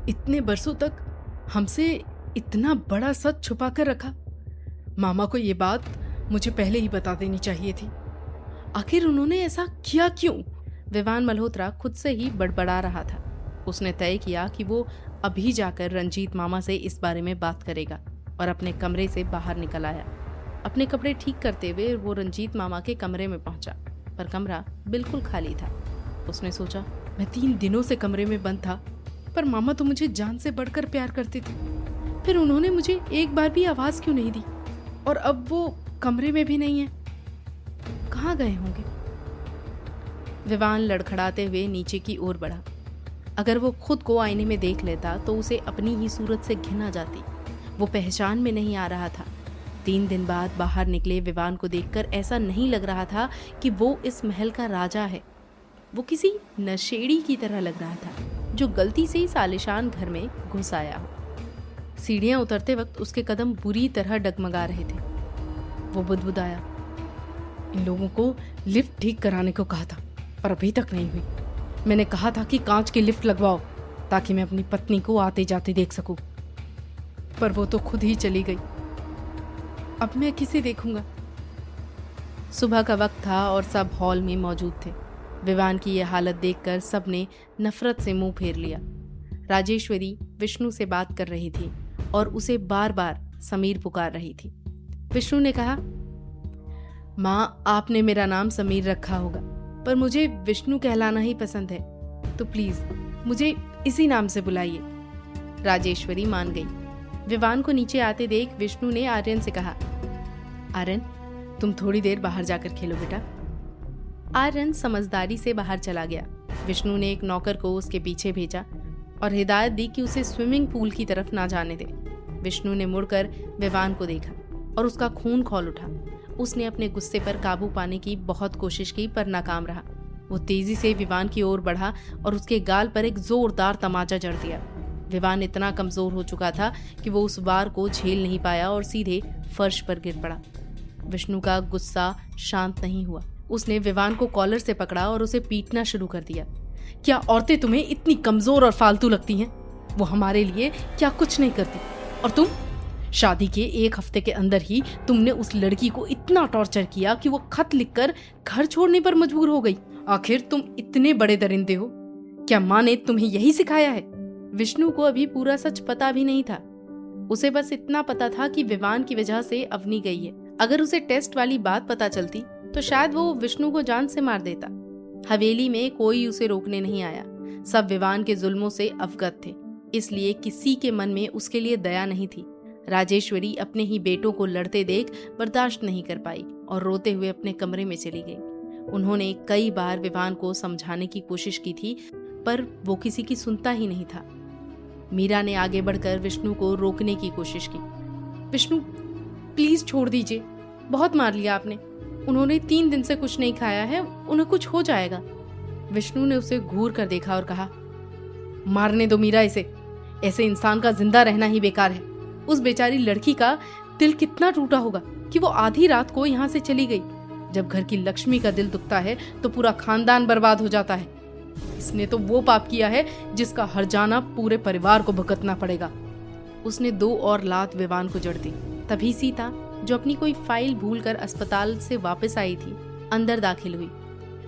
इतने बरसों तक हमसे इतना बड़ा सच छुपा कर रखा। मामा को ये बात मुझे पहले ही बता देनी चाहिए थी। आखिर उन्होंने ऐसा किया क्यों? विवान मल्होत्रा खुद से ही बड़बड़ा रहा था। उसने तय किया कि वो अभी जाकर रंजीत मामा से इस बारे में बात करेगा और अपने कमरे से बाहर निकल आया। अपने कपड़े ठीक करते हुए वो रंजीत मामा के कमरे में पहुंचा, पर कमरा बिल्कुल खाली था। उसने सोचा, मैं 3 दिनों से कमरे में बंद था, पर मामा तो मुझे जान से बढ़कर प्यार करते थे। फिर उन्होंने मुझे एक बार भी आवाज क्यों नहीं दी? और अब वो कमरे में भी नहीं है। कहाँ गए होंगे? विवान लड़खड़ाते हुए नीचे की ओर बढ़ा। अगर वो खुद को आईने में देख लेता तो उसे अपनी ही सूरत से घिन आ जाती। वो पहचान में नहीं आ रहा था। 3 दिन बाद बाहर निकले विवान को देखकर ऐसा नहीं लग रहा था कि वो इस महल का राजा है। वो किसी नशेड़ी की तरह लग रहा था जो गलती से इस आलिशान घर में घुस आया हो। सीढ़ियां उतरते वक्त उसके कदम बुरी तरह डगमगा रहे थे। वो बुदबुदाया, इन लोगों को लिफ्ट ठीक कराने को कहा था, पर अभी तक नहीं हुई। मैंने कहा था कि कांच की लिफ्ट लगवाओ ताकि मैं अपनी पत्नी को आते जाते देख सकूं, पर वो तो खुद ही चली गई। अब मैं किसे देखूंगा? सुबह का वक्त था और सब हॉल में मौजूद थे। विवान की यह हालत देखकर सबने नफरत से मुंह फेर लिया। राजेश्वरी विष्णु से बात कर रही थी और उसे बार बार समीर पुकार रही थी। विष्णु ने कहा, माँ, आपने मेरा नाम समीर रखा होगा, पर मुझे विष्णु कहलाना ही पसंद है, तो प्लीज मुझे इसी नाम से बुलाइए। राजेश्वरी मान गई। विवान को नीचे आते देख विष्णु ने आर्यन से कहा, आर्यन, तुम थोड़ी देर बाहर जाकर खेलो बेटा। आर्यन समझदारी से बाहर चला गया। विष्णु ने एक नौकर को उसके पीछे भेजा और हिदायत दी कि उसे स्विमिंग पूल की तरफ ना जाने दे। विष्णु ने मुड़कर विवान को देखा और उसका खून खौल उठा। उसने अपने गुस्से पर काबू पाने की बहुत कोशिश की, पर नाकाम रहा। वो तेजी से विवान की ओर बढ़ा और उसके गाल पर एक जोरदार तमाचा जड़ दिया। विवान इतना कमजोर हो चुका था कि वो उस वार को झेल नहीं पाया और सीधे फर्श पर गिर पड़ा। विष्णु का गुस्सा शांत नहीं हुआ। उसने विवान को कॉलर से पकड़ा और उसे पीटना शुरू कर दिया। क्या औरतें तुम्हें इतनी कमजोर और फालतू लगती हैं? वो हमारे लिए क्या कुछ नहीं करती, और तुम? शादी के 1 हफ्ते के अंदर ही तुमने उस लड़की को इतना टॉर्चर किया कि वो खत लिखकर घर छोड़ने पर मजबूर हो गई। आखिर तुम इतने बड़े दरिंदे हो। क्या माँ ने तुम्हें यही सिखाया है? विष्णु को अभी पूरा सच पता भी नहीं था। उसे बस इतना पता था कि विवान की वजह से अवनी गई है। अगर उसे टेस्ट वाली बात पता चलती तो शायद वो विष्णु को जान से मार देता। हवेली में कोई उसे रोकने नहीं आया। सब विवान के जुल्मों से अवगत थे, इसलिए किसी के मन में उसके लिए दया नहीं थी। राजेश्वरी अपने ही बेटों को लड़ते देख बर्दाश्त नहीं कर पाई और रोते हुए अपने कमरे में चली गई। उन्होंने कई बार विवान को समझाने की कोशिश की थी, पर वो किसी की सुनता ही नहीं था। मीरा ने आगे बढ़कर विष्णु को रोकने की कोशिश की। विष्णु, प्लीज छोड़ दीजिए। बहुत मार लिया आपने। उन्होंने 3 दिन से कुछ नहीं खाया है, उन्हें कुछ हो जाएगा। विष्णु ने उसे घूर कर देखा और कहा, मारने दो मीरा इसे। ऐसे इंसान का जिंदा रहना ही बेकार है। उस बेचारी लड़की का दिल कितना टूटा होगा कि वो आधी रात को यहाँ से चली गई। जब घर की लक्ष्मी का दिल दुखता है तो पूरा खानदान बर्बाद हो जाता है। इसने तो वो पाप किया है जिसका हर्जाना पूरे परिवार को भुगतना पड़ेगा। उसने 2 और लात विवान को जड़ दी। तभी सीता, जो अपनी कोई फाइल भूलकर अस्पताल से वापस आई थी, अंदर दाखिल हुई।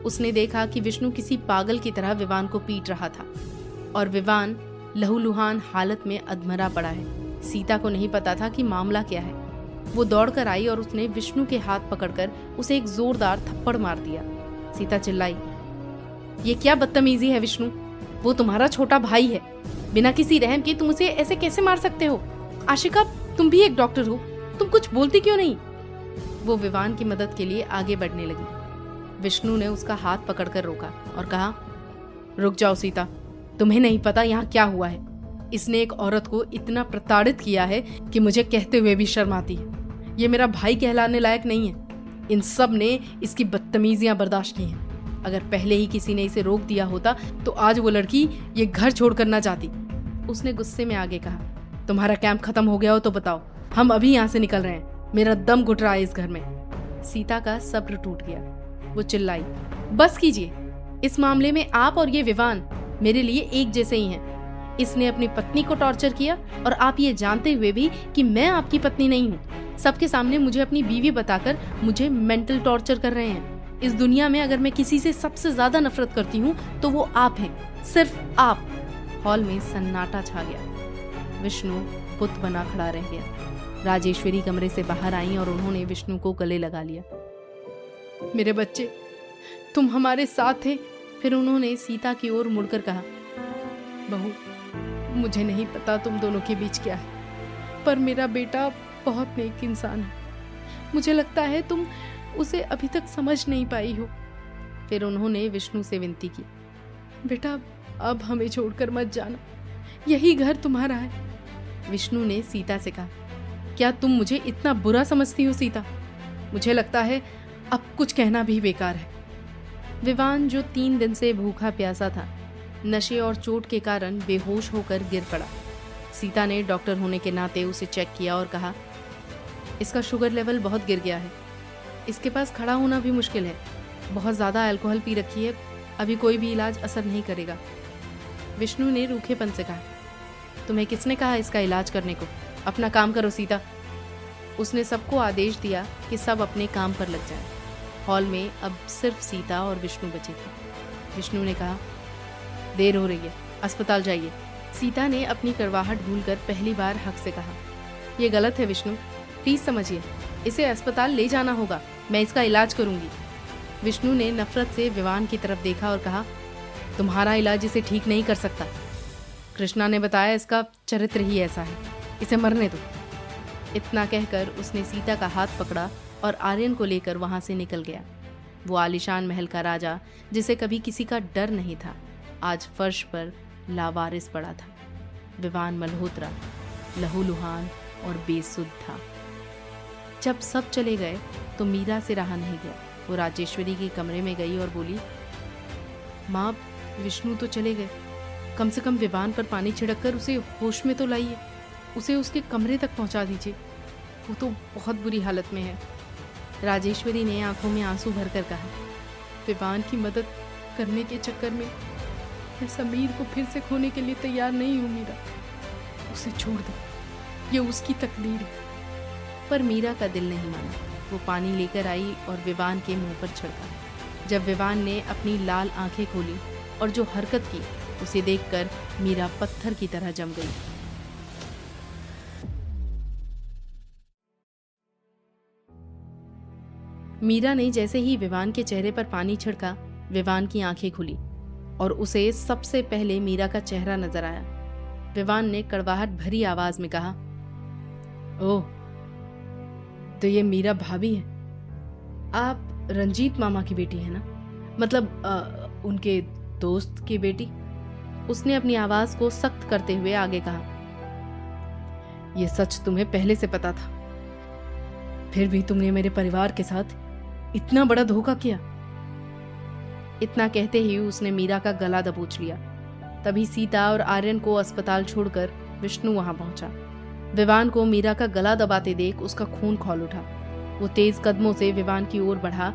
उसने देखा कि विष्णु किसी पागल की तरह विवान को पीट रहा था और विवान लहूलुहान हालत में अधमरा पड़ा है। सीता को नहीं पता था कि मामला क्या है। वो दौड़कर आई और उसने विष्णु के हाथ पकड़कर उसे एक जोरदार थप्पड़ मार दिया। सीता चिल्लाई, ये क्या बदतमीजी है विष्णु? वो तुम्हारा छोटा भाई है। बिना किसी रहम के तुम उसे ऐसे कैसे मार सकते हो? आशिका, तुम भी एक डॉक्टर हो, तुम कुछ बोलती क्यों नहीं? वो विवान की मदद के लिए आगे बढ़ने लगी। विष्णु ने उसका हाथ पकड़कर रोका और कहा, रुक जाओ सीता, तुम्हें नहीं पता यहाँ क्या हुआ है। इसने एक औरत को इतना प्रताड़ित किया है कि मुझे कहते हुए भी शर्म आती है। ये मेरा भाई कहलाने लायक नहीं है। इन सब ने इसकी बदतमीजियां बर्दाश्त की हैं। अगर पहले ही किसी ने इसे रोक दिया होता तो आज वो लड़की ये घर छोड़कर ना जाती। उसने गुस्से में आगे कहा, तुम्हारा कैंप खत्म हो गया हो तो बताओ, हम अभी यहाँ से निकल रहे हैं। मेरा दम घुट रहा है इस घर में। सीता का सब्र टूट गया। वो चिल्लाई, बस कीजिए। इस मामले में आप और ये विवान मेरे लिए एक जैसे ही हैं। इसने अपनी पत्नी को टॉर्चर किया और आप ये जानते हुए भी कि मैं आपकी पत्नी नहीं हूँ। सबके सामने मुझे अपनी बीवी बताकर मुझे मेंटल टॉर्चर कर रहे हैं। इस दुनिया में अगर मैं किसी से सबसे ज्यादा नफरत करती हूँ तो वो आप हैं, सिर्फ आप। हॉल में सन्नाटा छा गया। विष्णु बुत बना खड़ा रह गया। राजेश्वरी कमरे से बाहर आई और उन्होंने विष्णु को गले लगा लिया। मेरे बच्चे, तुम हमारे साथ थे। फिर उन्होंने सीता की ओर मुड़कर कहा, बहू, मुझे नहीं पता तुम दोनों के बीच क्या है, पर मेरा बेटा बहुत नेक इंसान है। मुझे लगता है तुम उसे अभी तक समझ नहीं पाई हो। फिर उन्होंने विष्णु से विनती की, बेटा अब हमें छोड़कर मत जाना, यही घर तुम्हारा है। विष्णु ने सीता से कहा, क्या तुम मुझे इतना बुरा समझती हो सीता? मुझे लगता है अब कुछ कहना भी बेकार है। विवान, जो 3 दिन से भूखा प्यासा था, नशे और चोट के कारण बेहोश होकर गिर पड़ा। सीता ने डॉक्टर होने के नाते उसे चेक किया और कहा, इसका शुगर लेवल बहुत गिर गया है, इसके पास खड़ा होना भी मुश्किल है, बहुत ज़्यादा अल्कोहल पी रखी है, अभी कोई भी इलाज असर नहीं करेगा। विष्णु ने रूखेपन से कहा, तुम्हें किसने कहा इसका इलाज करने को? अपना काम करो सीता। उसने सबको आदेश दिया कि सब अपने काम पर लग जाएं। हॉल में अब सिर्फ सीता और विष्णु बचे थे। विष्णु ने कहा, देर हो रही है, अस्पताल जाइए। सीता ने अपनी कड़वाहट भूलकर पहली बार हक से कहा, यह गलत है विष्णु, प्लीज समझिए, इसे अस्पताल ले जाना होगा, मैं इसका इलाज करूंगी। विष्णु ने नफरत से विवान की तरफ देखा और कहा, तुम्हारा इलाज इसे ठीक नहीं कर सकता। कृष्णा ने बताया इसका चरित्र ही ऐसा है, इसे मरने दो। इतना कहकर उसने सीता का हाथ पकड़ा और आर्यन को लेकर वहां से निकल गया। वो आलीशान महल का राजा, जिसे कभी किसी का डर नहीं था, आज फर्श पर लावारिस पड़ा था। विवान मल्होत्रा लहूलुहान और बेसुध था। जब सब चले गए तो मीरा से रहा नहीं गया। वो राजेश्वरी के कमरे में गई और बोली, माँ, विष्णु तो चले गए, कम से कम विवान पर पानी छिड़ककर उसे होश में तो लाइए, उसे उसके कमरे तक पहुंचा दीजिए, वो तो बहुत बुरी हालत में है। राजेश्वरी ने आंखों में आंसू भरकर कहा, विवान की मदद करने के चक्कर में मैं समीर को फिर से खोने के लिए तैयार नहीं हूँ मीरा, उसे छोड़ दे, ये उसकी तकदीर है। पर मीरा का दिल नहीं माना। वो पानी लेकर आई और विवान के मुंह पर छिड़का। जब विवान ने अपनी लाल आंखें खोली और जो हरकत की, उसे देखकर मीरा पत्थर की तरह जम गई। मीरा ने जैसे ही विवान के चेहरे पर पानी छिड़का, विवान की आंखें खुली और उसे सबसे पहले मीरा का चेहरा नजर आया। विवान ने कड़वाहट भरी आवाज में कहा, ओह, तो ये मीरा भाभी है। आप रंजीत मामा की बेटी है ना? मतलब उनके दोस्त की बेटी। उसने अपनी आवाज को सख्त करते हुए आगे कहा, यह सच तुम्हें पहले से पता था, फिर भी तुमने मेरे परिवार के साथ इतना बड़ा धोखा किया। इतना कहते ही उसने मीरा का गला दबोच लिया। तभी सीता और आर्यन को अस्पताल छोड़कर विष्णु वहां पहुंचा। विवान को मीरा का गला दबाते देख उसका खून खौल उठा। वो तेज कदमों से विवान की ओर बढ़ा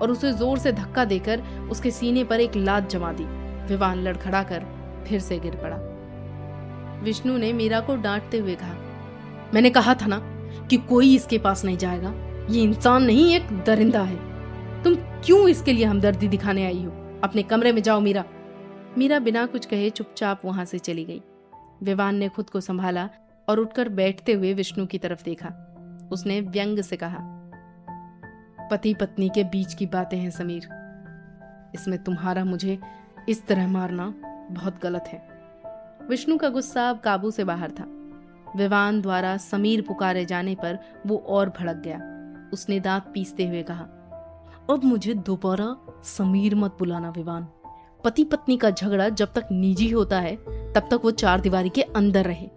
और उसे जोर से धक्का देकर उसके सीने पर एक लात जमा दी। विवान लड़खड़ाकर फिर से गिर पड़ा। विष्णु ने मीरा को डांटते हुए कहा, मैंने कहा था ना कि कोई इसके पास नहीं जाएगा, ये इंसान नहीं, एक दरिंदा है। तुम क्यों इसके लिए हमदर्दी दिखाने आई हो? अपने कमरे में जाओ मीरा। मीरा बिना कुछ कहे चुपचाप वहां से चली गई। विवान ने खुद को संभाला और उठकर बैठते हुए विष्णु की तरफ देखा। उसने व्यंग से कहा, पति पत्नी के बीच की बातें हैं समीर, इसमें तुम्हारा मुझे इस तरह मारना बहुत गलत है। विष्णु का गुस्सा अब काबू से बाहर था। विवान द्वारा समीर पुकारे जाने पर वो और भड़क गया। उसने दांत पीसते हुए कहा, अब मुझे दोबारा समीर मत बुलाना विवान। पति पत्नी का झगड़ा जब तक निजी होता है तब तक वो 4 दीवारी के अंदर रहे,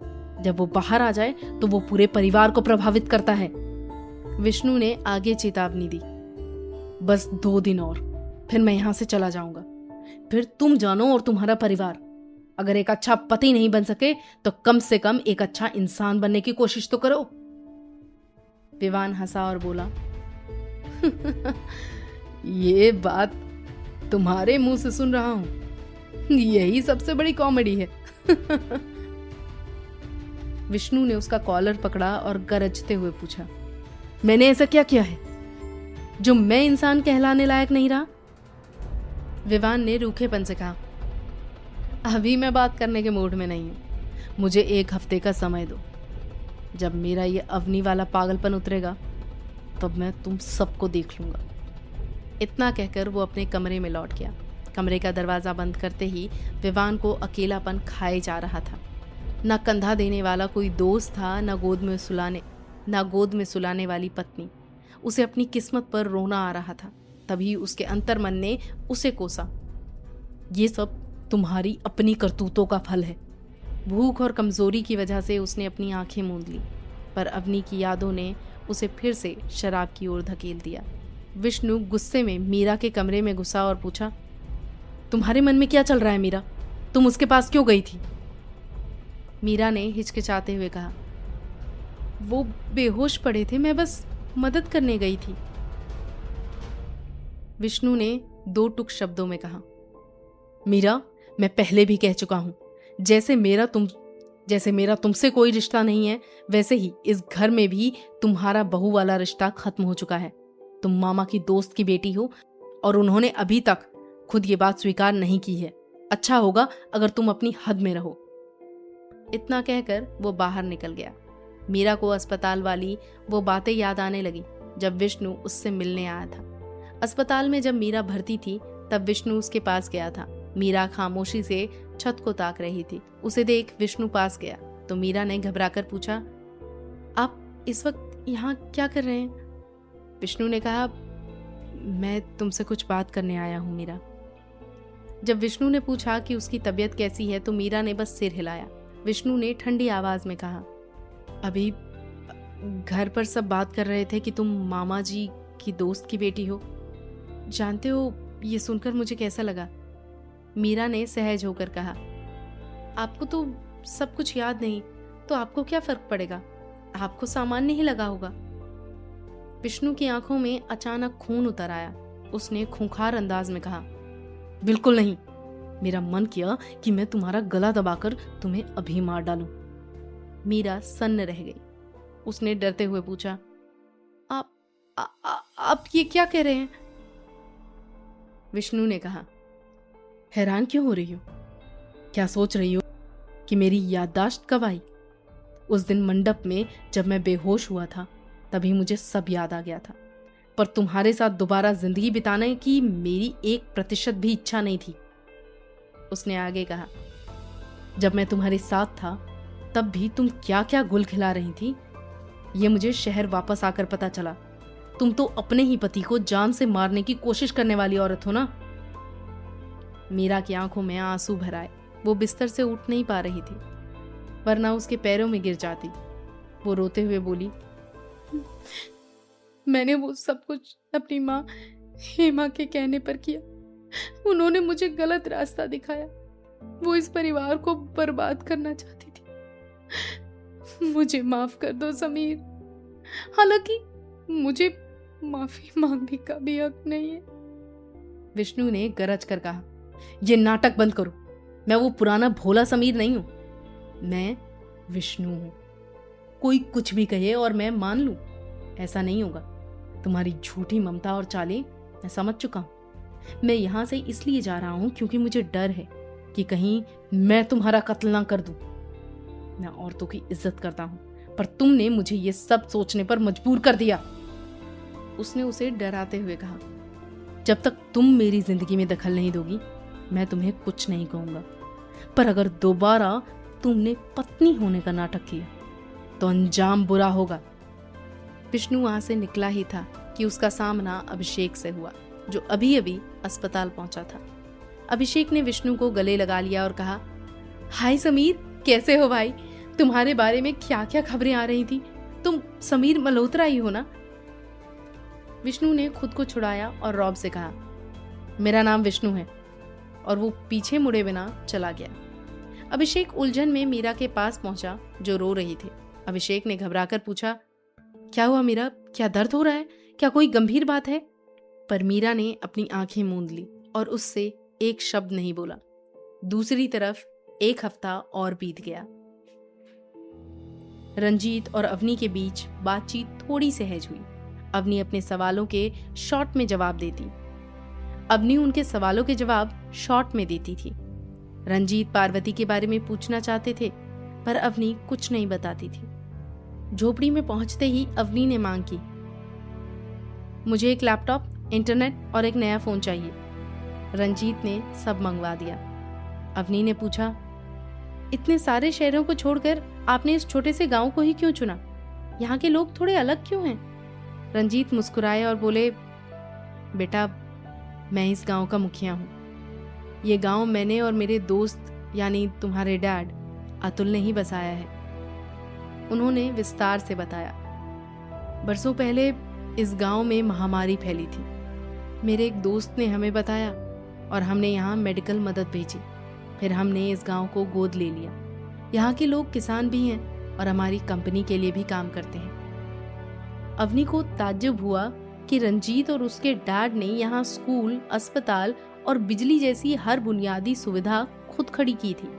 जब वो बाहर आ जाए तो वो पूरे परिवार को प्रभावित करता है। विष्णु ने आगे चेतावनी दी, बस 2 दिन और, फिर मैं यहां से चला जाऊंगा। फिर तुम जानो और तुम्हारा परिवार। अगर एक अच्छा पति नहीं बन सके तो कम से कम एक अच्छा इंसान बनने की कोशिश तो करो। विवान हंसा और बोला, ये बात तुम्हारे मुंह से सुन रहा हूं। यही सबसे बड़ी कॉमेडी है। विष्णु ने उसका कॉलर पकड़ा और गरजते हुए पूछा, मैंने ऐसा क्या किया है जो मैं इंसान कहलाने लायक नहीं रहा? विवान ने रूखेपन से कहा, अभी मैं बात करने के मूड में नहीं हूं, मुझे 1 हफ्ते का समय दो। जब मेरा ये अवनी वाला पागलपन उतरेगा तब मैं तुम सबको देख लूंगा। इतना कहकर वो अपने कमरे में लौट गया। कमरे का दरवाजा बंद करते ही विवान को अकेलापन खाए जा रहा था। ना कंधा देने वाला कोई दोस्त था, ना गोद में सुलाने वाली पत्नी। उसे अपनी किस्मत पर रोना आ रहा था। तभी उसके अंतर्मन ने उसे कोसा, ये सब तुम्हारी अपनी करतूतों का फल है। भूख और कमजोरी की वजह से उसने अपनी आंखें मूंद ली, पर अवनी की यादों ने उसे फिर से शराब की ओर धकेल दिया। विष्णु गुस्से में मीरा के कमरे में घुसा और पूछा, तुम्हारे मन में क्या चल रहा है मीरा? तुम उसके पास क्यों गई थी? मीरा ने हिचकिचाते हुए कहा, वो बेहोश पड़े थे, मैं बस मदद करने गई थी। विष्णु ने 2 टुक शब्दों में कहा, मीरा, मैं पहले भी कह चुका हूं, जैसे मेरा तुमसे कोई रिश्ता नहीं है, वैसे ही इस घर में भी तुम्हारा बहू वाला रिश्ता खत्म हो चुका है। तुम मामा की दोस्त की बेटी हो और उन्होंने अभी तक खुद ये बात स्वीकार नहीं की है। अच्छा होगा अगर तुम अपनी हद में रहो। इतना कहकर वो बाहर निकल गया। मीरा को अस्पताल वाली वो बातें याद आने लगी जब विष्णु उससे मिलने आया था। अस्पताल में जब मीरा भर्ती थी तब विष्णु उसके पास गया था। मीरा खामोशी से छत को ताक रही थी। उसे देख विष्णु पास गया तो मीरा ने घबराकर पूछा, आप इस वक्त यहाँ क्या कर रहे हैं? विष्णु ने कहा, मैं तुमसे कुछ बात करने आया हूँ मीरा। जब विष्णु ने पूछा कि उसकी तबीयत कैसी है तो मीरा ने बस सिर हिलाया। विष्णु ने ठंडी आवाज में कहा, अभी घर पर सब बात कर रहे थे कि तुम मामा जी की दोस्त की बेटी हो। जानते हो ये सुनकर मुझे कैसा लगा? मीरा ने सहज होकर कहा, आपको तो सब कुछ याद नहीं तो आपको क्या फर्क पड़ेगा? आपको सामान्य ही लगा होगा। विष्णु की आंखों में अचानक खून उतर आया। उसने खूंखार अंदाज में कहा, बिल्कुल नहीं। मेरा मन किया कि मैं तुम्हारा गला दबाकर तुम्हें अभी मार डालूं। मीरा सन्न रह गई। उसने डरते हुए पूछा, आप ये क्या कह रहे हैं? विष्णु ने कहा, हैरान क्यों हो रही हो? क्या सोच रही हो कि मेरी याददाश्त कब आई? उस दिन मंडप में जब मैं बेहोश हुआ था तभी मुझे सब याद आ गया था, पर तुम्हारे साथ दोबारा जिंदगी बिताने की मेरी 1% भी इच्छा नहीं थी। उसने आगे कहा, जब मैं तुम्हारे साथ था तब भी तुम क्या क्या गुल खिला रही थी ये मुझे शहर वापस आकर पता चला। तुम तो अपने ही पति को जान से मारने की कोशिश करने वाली औरत हो ना। मीरा की आंखों में आंसू भर आए। वो बिस्तर से उठ नहीं पा रही थी, वरना उसके पैरों में गिर जाती। वो रोते हुए बोली, मैंने वो सब कुछ अपनी माँ हेमा के कहने पर किया। उन्होंने मुझे गलत रास्ता दिखाया। वो इस परिवार को बर्बाद करना चाहती थी। मुझे माफ कर दो समीर। हालांकि मुझे माफी मांगने का भी हक नहीं है। विष्णु ने गरज कर कहा, ये नाटक बंद करो। मैं वो पुराना भोला समीर नहीं हूं, मैं विष्णु हूं। कोई कुछ भी कहे और मैं मान लूं, ऐसा नहीं होगा। तुम्हारी झूठी ममता और चालें मैं समझ चुका हूं। मैं यहां से इसलिए जा रहा हूं क्योंकि मुझे डर है कि कहीं मैं तुम्हारा कत्ल ना कर दूं। मैं औरतों की इज्जत करता हूं, पर तुमने मुझे ये सब सोचने पर मजबूर कर दिया। उसने उसे डराते हुए कहा, जब तक तुम मेरी जिंदगी में दखल नहीं दोगी मैं तुम्हें कुछ नहीं कहूंगा, पर अगर दोबारा तुमने पत्नी होने का नाटक किया तो अंजाम बुरा होगा। विष्णु वहां से निकला ही था कि उसका सामना अभिषेक से हुआ, जो अभी अभी अस्पताल पहुंचा था। अभिषेक ने विष्णु को गले लगा लिया और कहा, हाय समीर, कैसे हो भाई? तुम्हारे बारे में क्या क्या खबरें आ रही थी? तुम समीर मल्होत्रा ही हो ना? विष्णु ने खुद को छुड़ाया और रौब से कहा, मेरा नाम विष्णु है, और वो पीछे मुड़े बिना चला गया। अभिषेक उलझन में मीरा के पास पहुंचा जो रो रही थी। अभिषेक ने घबराकर पूछा, क्या हुआ मीरा? क्या दर्द हो रहा है? क्या कोई गंभीर बात है? पर मीरा ने अपनी आंखें मूंद ली और उससे एक शब्द नहीं बोला। दूसरी तरफ एक हफ्ता और बीत गया। रंजीत और अवनी के बीच बातचीत थोड़ी सहज हुई। अवनी अपने सवालों के शॉर्ट में जवाब देती, अवनी उनके सवालों के जवाब शॉर्ट में देती थी। रंजीत पार्वती के बारे में पूछना चाहते थे, पर अवनी कुछ नहीं बताती थी। झोपड़ी में पहुंचते ही अवनी ने मांग की, मुझे एक लैपटॉप, इंटरनेट और एक नया फोन चाहिए। रंजीत ने सब मंगवा दिया। अवनी ने पूछा, इतने सारे शहरों को छोड़कर आपने इस छोटे से गांव को ही क्यों चुना? यहाँ के लोग थोड़े अलग क्यों हैं? रंजीत मुस्कुराए और बोले, बेटा, मैं इस गांव का मुखिया हूँ। ये गांव मैंने और मेरे दोस्त यानी तुम्हारे डैड अतुल ने ही बसाया है। उन्होंने विस्तार से बताया। बरसों पहले इस गांव में महामारी फैली थी। मेरे एक दोस्त ने हमें बताया और हमने यहाँ मेडिकल मदद भेजी। फिर हमने इस गांव को गोद ले लिया। यहाँ के लोग किसान भी हैं और हमारी कंपनी के लिए भी काम करते हैं। अवनी को ताज्जुब हुआ कि रंजीत और उसके डैड ने यहाँ स्कूल, अस्पताल और बिजली जैसी हर बुनियादी सुविधा खुद खड़ी की थी।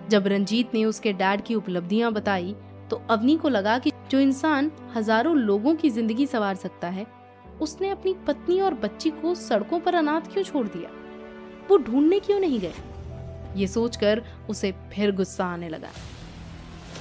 जब रंजीत ने उसके डैड की उपलब्धियां बताई तो अवनी को लगा कि जो इंसान हजारों लोगों की जिंदगी संवार सकता है, उसने अपनी पत्नी और बच्ची को सड़कों पर अनाथ क्यों छोड़ दिया? वो ढूंढने क्यों नहीं गए? ये सोचकर उसे फिर गुस्सा आने लगा।